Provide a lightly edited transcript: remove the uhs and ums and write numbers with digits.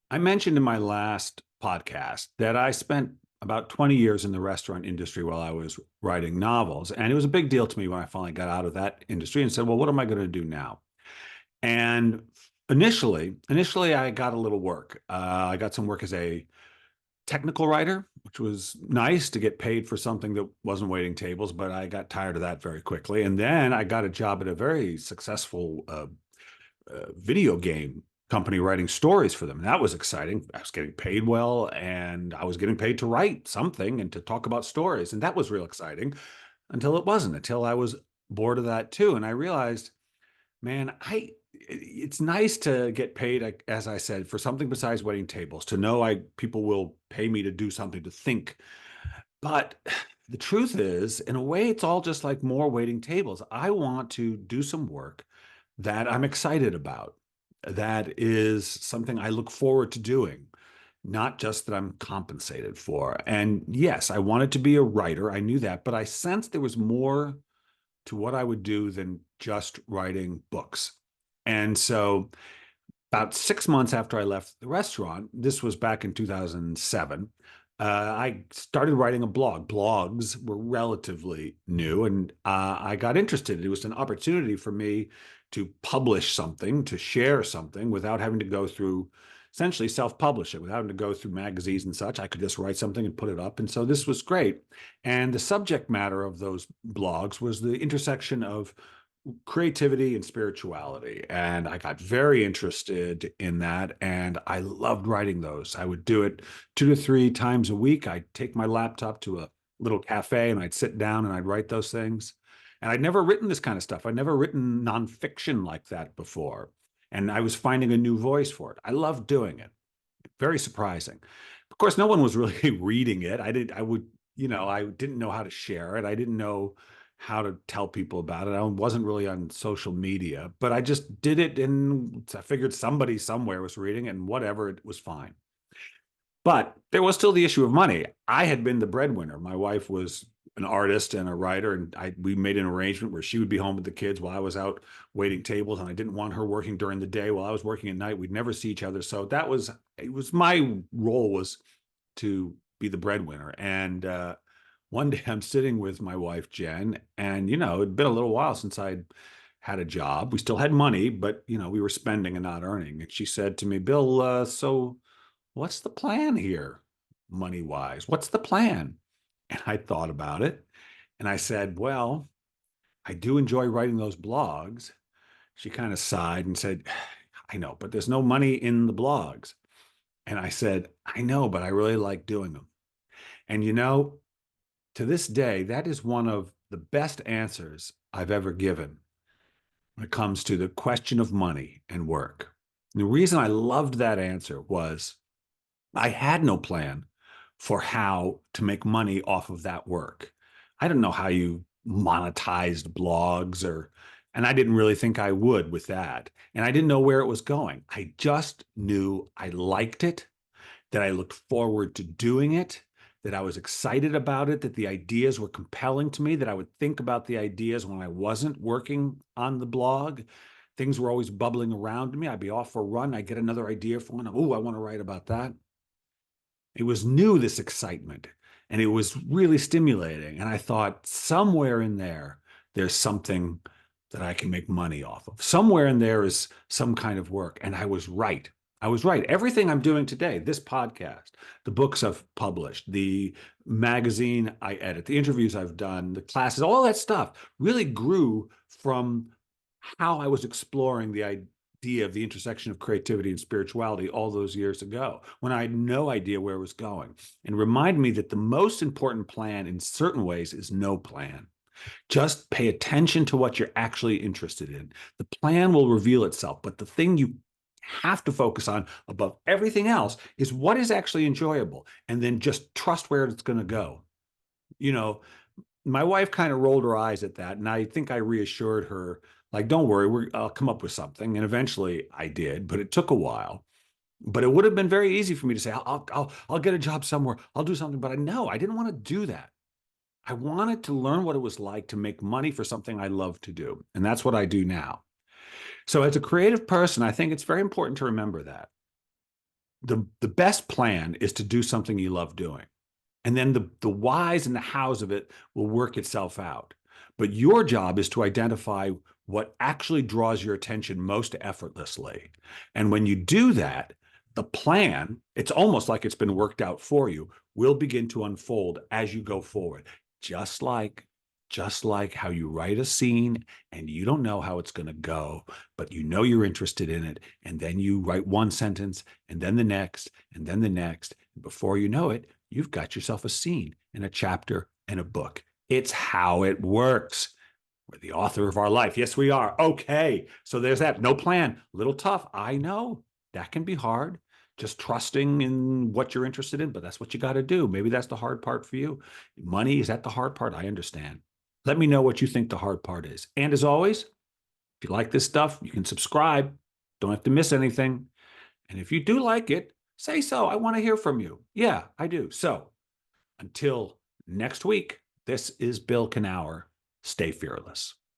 I mentioned in my last podcast that I spent about 20 years in the restaurant industry while I was writing novels. And it was a big deal to me when I finally got out of that industry and said, well, what am I going to do now? And initially I got a little work. I got some work as a technical writer, which was nice to get paid for something that wasn't waiting tables, but I got tired of that very quickly. And then I got a job at a very successful video game company writing stories for them. And that was exciting. I was getting paid well and I was getting paid to write something and to talk about stories. And that was real exciting until it wasn't, until I was bored of that too. And I realized, man, it's nice to get paid, as I said, for something besides waiting tables, to know people will pay me to do something, to think. But the truth is, in a way, it's all just like more waiting tables. I want to do some work that I'm excited about. That is something I look forward to doing, not just that I'm compensated for. And yes, I wanted to be a writer. I knew that, but I sensed there was more to what I would do than just writing books. And so, about 6 months after I left the restaurant, this was back in 2007, I started writing a blog. Blogs were relatively new, and I got interested. It was an opportunity for me to publish something, to share something without having to go through essentially self-publish it, without having to go through magazines and such. I could just write something and put it up. And so this was great. And the subject matter of those blogs was the intersection of creativity and spirituality. And I got very interested in that. And I loved writing those. I would do it 2 to 3 times a week. I'd take my laptop to a little cafe and I'd sit down and I'd write those things. And I'd never written this kind of stuff. I'd never written nonfiction like that before. And I was finding a new voice for it. I loved doing it. Very surprising. Of course, no one was really reading it. I didn't know how to share it. I didn't know how to tell people about it. I wasn't really on social media, but I just did it and I figured somebody somewhere was reading it and whatever, it was fine. But there was still the issue of money. I had been the breadwinner. My wife was an artist and a writer, and we made an arrangement where she would be home with the kids while I was out waiting tables, and I didn't want her working during the day while I was working at night. We'd never see each other. So it was my role was to be the breadwinner. And one day I'm sitting with my wife, Jen, and it'd been a little while since I'd had a job. We still had money, but we were spending and not earning. And she said to me, Bill, so what's the plan here, money wise? What's the plan? And I thought about it and I said, well, I do enjoy writing those blogs. She kind of sighed and said, I know, but there's no money in the blogs. And I said, I know, but I really like doing them. And to this day, that is one of the best answers I've ever given when it comes to the question of money and work. And the reason I loved that answer was I had no plan for how to make money off of that work. I didn't know how you monetized blogs and I didn't really think I would with that. And I didn't know where it was going. I just knew I liked it, that I looked forward to doing it, that I was excited about it, that the ideas were compelling to me, that I would think about the ideas when I wasn't working on the blog. Things were always bubbling around me. I'd be off for a run. I'd get another idea for one. Oh, I want to write about that. It was new, this excitement, and it was really stimulating. And I thought somewhere in there, there's something that I can make money off of. Somewhere in there is some kind of work. And I was right. I was right. Everything I'm doing today, this podcast, the books I've published, the magazine I edit, the interviews I've done, the classes, all that stuff really grew from how I was exploring the idea of the intersection of creativity and spirituality all those years ago when I had no idea where it was going, and remind me that the most important plan in certain ways is no plan. Just pay attention to what you're actually interested in. The plan will reveal itself, but the thing you have to focus on above everything else is what is actually enjoyable, and then just trust where it's going to go. You know, my wife kind of rolled her eyes at that, and I think I reassured her, like, don't worry, I'll come up with something. And eventually I did, but it took a while. But it would have been very easy for me to say, I'll get a job somewhere, I'll do something. But I didn't want to do that. I wanted to learn what it was like to make money for something I love to do. And that's what I do now. So as a creative person, I think it's very important to remember that the best plan is to do something you love doing. And then the whys and the hows of it will work itself out. But your job is to identify what actually draws your attention most effortlessly. And when you do that, the plan, it's almost like it's been worked out for you, will begin to unfold as you go forward. Just like just like how you write a scene and you don't know how it's going to go, but you know you're interested in it, and then you write one sentence and then the next and then the next. Before you know it, you've got yourself a scene and a chapter and a book. It's how it works. We're the author of our life. Yes, we are. Okay. So there's that. No plan. A little tough. I know that can be hard. Just trusting in what you're interested in, but that's what you got to do. Maybe that's the hard part for you. Money, is that the hard part? I understand. Let me know what you think the hard part is. And as always, if you like this stuff, you can subscribe. Don't have to miss anything. And if you do like it, say so. I want to hear from you. Yeah, I do. So until next week, this is Bill Kenower. Stay fearless.